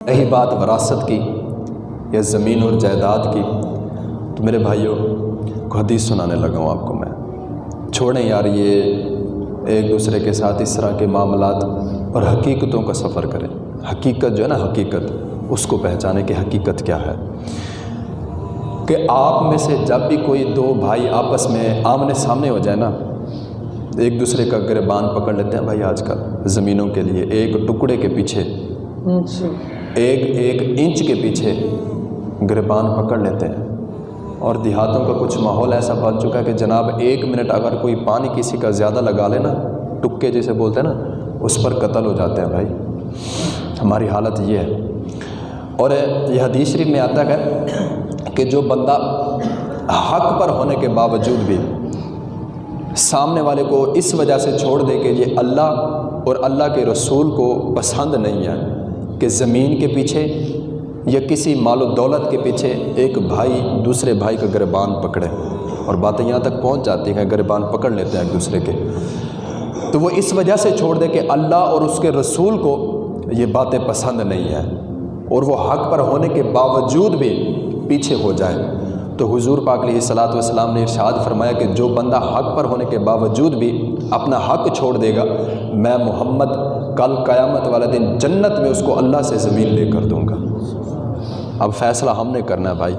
رہی بات وراثت کی یا زمین اور جائیداد کی، تو میرے بھائیوں کو حدیث سنانے لگا ہوں آپ کو میں۔ چھوڑیں یار یہ ایک دوسرے کے ساتھ اس طرح کے معاملات اور حقیقتوں کا سفر کریں۔ حقیقت جو ہے نا، حقیقت اس کو پہچانے کہ حقیقت کیا ہے، کہ آپ میں سے جب بھی کوئی دو بھائی آپس میں آمنے سامنے ہو جائے نا، ایک دوسرے کا گریبان پکڑ لیتے ہیں بھائی آج کل زمینوں کے لیے، ایک ٹکڑے کے پیچھے، ایک انچ کے پیچھے گریبان پکڑ لیتے ہیں۔ اور دیہاتوں کا کچھ ماحول ایسا بن چکا ہے کہ جناب 1 منٹ اگر کوئی پانی کسی کا زیادہ لگا لے نا، ٹکے جسے بولتے ہیں نا، اس پر قتل ہو جاتے ہیں بھائی۔ ہماری حالت یہ ہے۔ اور یہ حدیث شریف میں آتا ہے کہ جو بندہ حق پر ہونے کے باوجود بھی سامنے والے کو اس وجہ سے چھوڑ دے کہ یہ اللہ اور اللہ کے رسول کو پسند نہیں ہے کہ زمین کے پیچھے یا کسی مال و دولت کے پیچھے ایک بھائی دوسرے بھائی کا گریبان پکڑے، اور باتیں یہاں تک پہنچ جاتی ہیں گریبان پکڑ لیتے ہیں ایک دوسرے کے، تو وہ اس وجہ سے چھوڑ دے کہ اللہ اور اس کے رسول کو یہ باتیں پسند نہیں ہیں، اور وہ حق پر ہونے کے باوجود بھی پیچھے ہو جائے، تو حضور پاک علیہ الصلوۃ والسلام نے ارشاد فرمایا کہ جو بندہ حق پر ہونے کے باوجود بھی اپنا حق چھوڑ دے گا، میں محمد کل قیامت والے دن جنت میں اس کو اللہ سے زمین لے کر دوں گا۔ اب فیصلہ ہم نے کرنا ہے بھائی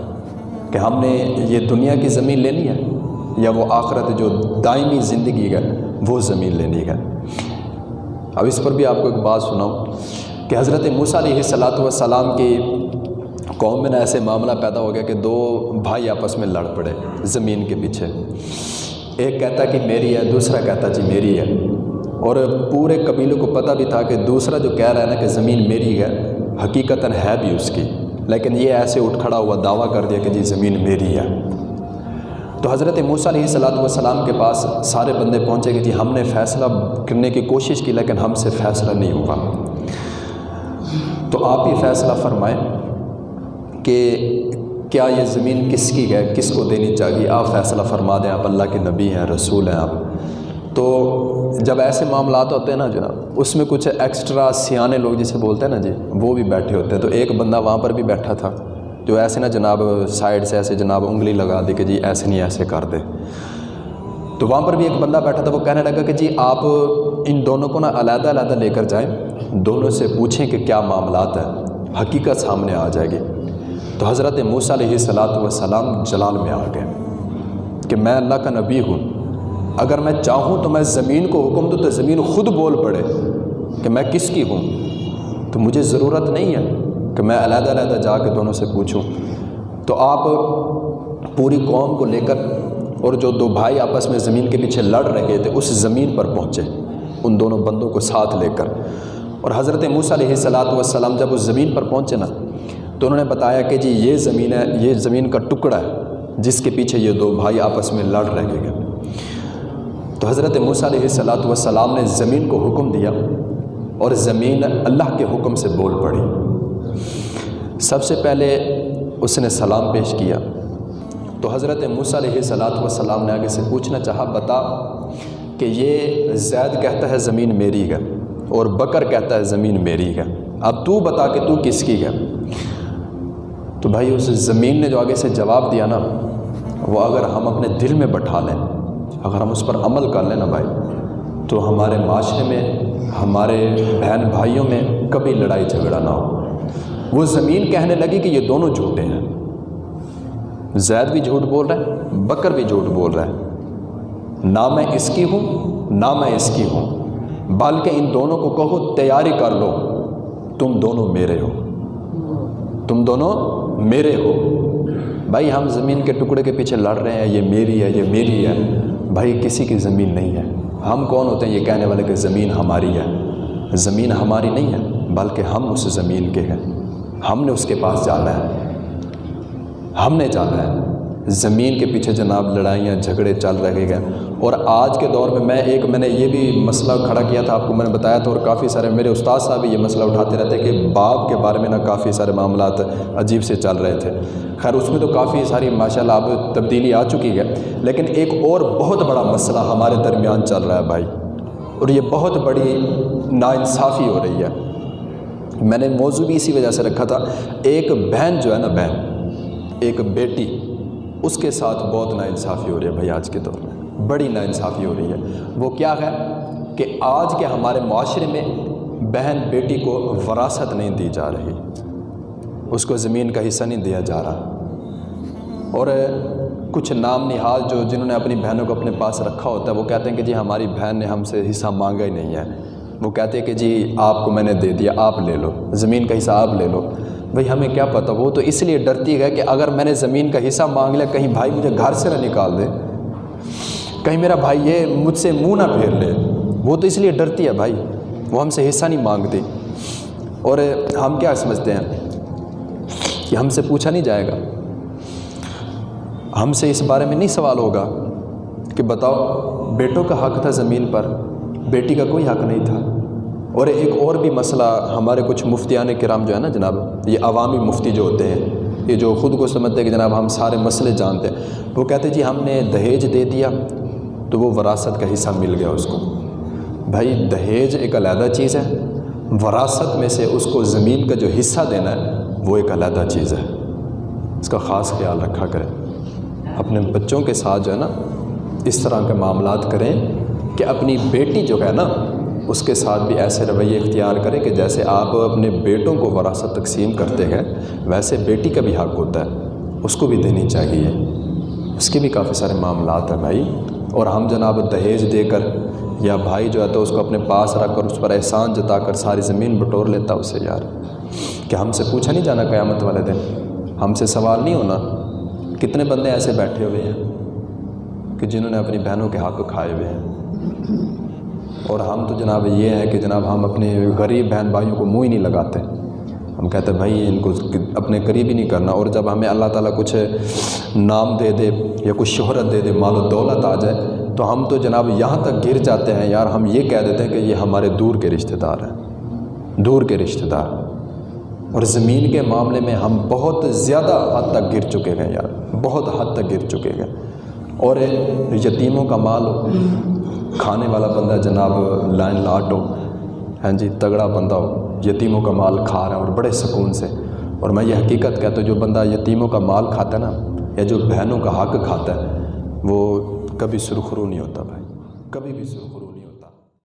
کہ ہم نے یہ دنیا کی زمین لینی ہے یا وہ آخرت جو دائمی زندگی ہے وہ زمین لینی ہے۔ اب اس پر بھی آپ کو ایک بات سناؤں کہ حضرت موسیٰ علیہ السلام کی قوم میں ایسے معاملہ پیدا ہو گیا کہ 2 بھائی آپس میں لڑ پڑے زمین کے پیچھے۔ ایک کہتا کہ میری ہے، دوسرا کہتا جی میری ہے، اور پورے قبیلے کو پتہ بھی تھا کہ دوسرا جو کہہ رہا ہے نا کہ زمین میری ہے، حقیقتاً ہے بھی اس کی، لیکن یہ ایسے اٹھ کھڑا ہوا دعویٰ کر دیا کہ جی زمین میری ہے۔ تو حضرت موسیٰ علیہ السلام کے پاس سارے بندے پہنچے کہ جی ہم نے فیصلہ کرنے کی کوشش کی لیکن ہم سے فیصلہ نہیں ہوا، تو آپ ہی فیصلہ فرمائیں کہ کیا یہ زمین کس کی ہے، کس کو دینی چاہیے، آپ فیصلہ فرما دیں، آپ اللہ کے نبی ہیں، رسول ہیں آپ۔ تو جب ایسے معاملات ہوتے ہیں نا جناب، اس میں کچھ ایکسٹرا سیانے لوگ جسے بولتے ہیں نا جی، وہ بھی بیٹھے ہوتے ہیں۔ تو ایک بندہ وہاں پر بھی بیٹھا تھا جو ایسے نا جناب سائڈ سے ایسے جناب انگلی لگا دی کہ جی ایسے نہیں ایسے کر دے۔ تو وہاں پر بھی ایک بندہ بیٹھا تھا، وہ کہنے لگا کہ جی آپ ان دونوں کو نا علیحدہ علیحدہ لے کر جائیں، دونوں سے پوچھیں کہ کیا معاملات ہیں، حقیقت سامنے آ جائے گی۔ تو حضرت موسیٰ علیہ السلام جلال میں آ گئے کہ میں اللہ کا نبی ہوں، اگر میں چاہوں تو میں زمین کو حکم دوں تو زمین خود بول پڑے کہ میں کس کی ہوں، تو مجھے ضرورت نہیں ہے کہ میں علیحدہ علیحدہ جا کے دونوں سے پوچھوں۔ تو آپ پوری قوم کو لے کر اور جو 2 بھائی آپس میں زمین کے پیچھے لڑ رہے تھے اس زمین پر پہنچے ان دونوں بندوں کو ساتھ لے کر، اور حضرت موسیٰ علیہ السلام جب اس زمین پر پہنچے نا تو انہوں نے بتایا کہ جی یہ زمین ہے، یہ زمین کا ٹکڑا ہے جس کے پیچھے یہ 2 بھائی آپس میں لڑ رہے گا۔ تو حضرت موسیٰ علیہ السلام نے زمین کو حکم دیا اور زمین اللہ کے حکم سے بول پڑی۔ سب سے پہلے اس نے سلام پیش کیا، تو حضرت موسیٰ علیہ السلام نے آگے سے پوچھنا چاہا، بتا کہ یہ زید کہتا ہے زمین میری ہے اور بکر کہتا ہے زمین میری ہے، اب تو بتا کہ تو کس کی ہے۔ تو بھائی اس زمین نے جو آگے سے جواب دیا نا، وہ اگر ہم اپنے دل میں بٹھا لیں، اگر ہم اس پر عمل کر لیں نا بھائی، تو ہمارے معاشرے میں، ہمارے بہن بھائیوں میں کبھی لڑائی جھگڑا نہ ہو۔ وہ زمین کہنے لگی کہ یہ دونوں جھوٹے ہیں، زید بھی جھوٹ بول رہا ہے، بکر بھی جھوٹ بول رہا ہے، نہ میں اس کی ہوں نہ میں اس کی ہوں، بلکہ ان دونوں کو کہو تیاری کر لو، تم دونوں میرے ہو، تم دونوں میرے ہو۔ بھائی ہم زمین کے ٹکڑے کے پیچھے لڑ رہے ہیں، یہ میری ہے، یہ میری ہے، بھائی کسی کی زمین نہیں ہے۔ ہم کون ہوتے ہیں یہ کہنے والے کہ زمین ہماری ہے؟ زمین ہماری نہیں ہے، بلکہ ہم اس زمین کے ہیں، ہم نے اس کے پاس جانا ہے، ہم نے جانا ہے۔ زمین کے پیچھے جناب لڑائیاں جھگڑے چل رہے ہیں، اور آج کے دور میں میں نے یہ بھی مسئلہ کھڑا کیا تھا، آپ کو میں نے بتایا تھا، اور کافی سارے میرے استاد صاحب بھی یہ مسئلہ اٹھاتے رہتے کہ باپ کے بارے میں نا کافی سارے معاملات عجیب سے چل رہے تھے۔ خیر اس میں تو کافی ساری ماشاءاللہ اب تبدیلی آ چکی ہے، لیکن ایک اور بہت بڑا مسئلہ ہمارے درمیان چل رہا ہے بھائی، اور یہ بہت بڑی ناانصافی ہو رہی ہے میں نے موضوع بھی اسی وجہ سے رکھا تھا، ایک بہن جو ہے نا، بہن، ایک بیٹی، اس کے ساتھ بہت ناانصافی ہو رہی ہے بھائی آج کے دور میں، بڑی ناانصافی ہو رہی ہے۔ وہ کیا ہے کہ آج کے ہمارے معاشرے میں بہن بیٹی کو وراثت نہیں دی جا رہی، اس کو زمین کا حصہ نہیں دیا جا رہا، اور کچھ نام نہاد جو جنہوں نے اپنی بہنوں کو اپنے پاس رکھا ہوتا ہے وہ کہتے ہیں کہ جی ہماری بہن نے ہم سے حصہ مانگا ہی نہیں ہے، وہ کہتے ہیں کہ جی آپ کو میں نے دے دیا، آپ لے لو، زمین کا حصہ آپ لے لو۔ بھئی ہمیں کیا پتہ، وہ تو اس لیے ڈرتی ہے کہ اگر میں نے زمین کا حصہ مانگ لیا کہیں بھائی مجھے گھر سے نہ نکال دے، کہیں میرا بھائی یہ مجھ سے منہ نہ پھیر لے، وہ تو اس لیے ڈرتی ہے بھائی، وہ ہم سے حصہ نہیں مانگتی۔ اور ہم کیا سمجھتے ہیں کہ ہم سے پوچھا نہیں جائے گا، ہم سے اس بارے میں نہیں سوال ہوگا کہ بتاؤ بیٹوں کا حق تھا زمین پر، بیٹی کا کوئی حق نہیں تھا۔ اور ایک اور بھی مسئلہ، ہمارے کچھ مفتیان کرام جو ہے نا جناب، یہ عوامی مفتی جو ہوتے ہیں، یہ جو خود کو سمجھتے ہیں کہ جناب ہم سارے مسئلے جانتے ہیں، وہ کہتے ہیں جی ہم نے دہیج دے دیا تو وہ وراثت کا حصہ مل گیا اس کو۔ بھائی دہیج ایک علیحدہ چیز ہے، وراثت میں سے اس کو زمین کا جو حصہ دینا ہے وہ ایک علیحدہ چیز ہے، اس کا خاص خیال رکھا کریں۔ اپنے بچوں کے ساتھ جو ہے نا اس طرح کے معاملات کریں کہ اپنی بیٹی جو ہے نا اس کے ساتھ بھی ایسے رویے اختیار کریں کہ جیسے آپ اپنے بیٹوں کو وراثت تقسیم کرتے ہیں ویسے بیٹی کا بھی حق ہوتا ہے، اس کو بھی دینی چاہیے، اس کے بھی کافی سارے معاملات ہیں بھائی۔ اور ہم جناب دہیج دے کر یا بھائی جو ہے تو اس کو اپنے پاس رکھ کر اس پر احسان جتا کر ساری زمین بٹور لیتا اسے، یار کہ ہم سے پوچھا نہیں جانا قیامت والے دن، ہم سے سوال نہیں ہونا۔ کتنے بندے ایسے بیٹھے ہوئے ہیں کہ جنہوں نے اپنی بہنوں کے حق کھائے ہوئے ہیں، اور ہم تو جناب یہ ہے کہ جناب ہم اپنے غریب بہن بھائیوں کو منہ ہی نہیں لگاتے، ہم کہتے ہیں بھائی ان کو اپنے قریب ہی نہیں کرنا۔ اور جب ہمیں اللہ تعالیٰ کچھ نام دے دے یا کچھ شہرت دے دے، مال و دولت آ جائے تو ہم تو جناب یہاں تک گر جاتے ہیں یار، ہم یہ کہہ دیتے ہیں کہ یہ ہمارے دور کے رشتہ دار ہیں، دور کے رشتہ دار۔ اور زمین کے معاملے میں ہم بہت زیادہ حد تک گر چکے ہیں یار، بہت حد تک گر چکے ہیں۔ اور یتیموں کا مال کھانے والا بندہ جناب لائن لاٹ ہو، ہاں جی تگڑا بندہ ہو، یتیموں کا مال کھا رہا ہے اور بڑے سکون سے۔ اور میں یہ حقیقت کہتا ہوں جو بندہ یتیموں کا مال کھاتا ہے نا، یا جو بہنوں کا حق کھاتا ہے، وہ کبھی سرخرو نہیں ہوتا بھائی، کبھی بھی سرخرو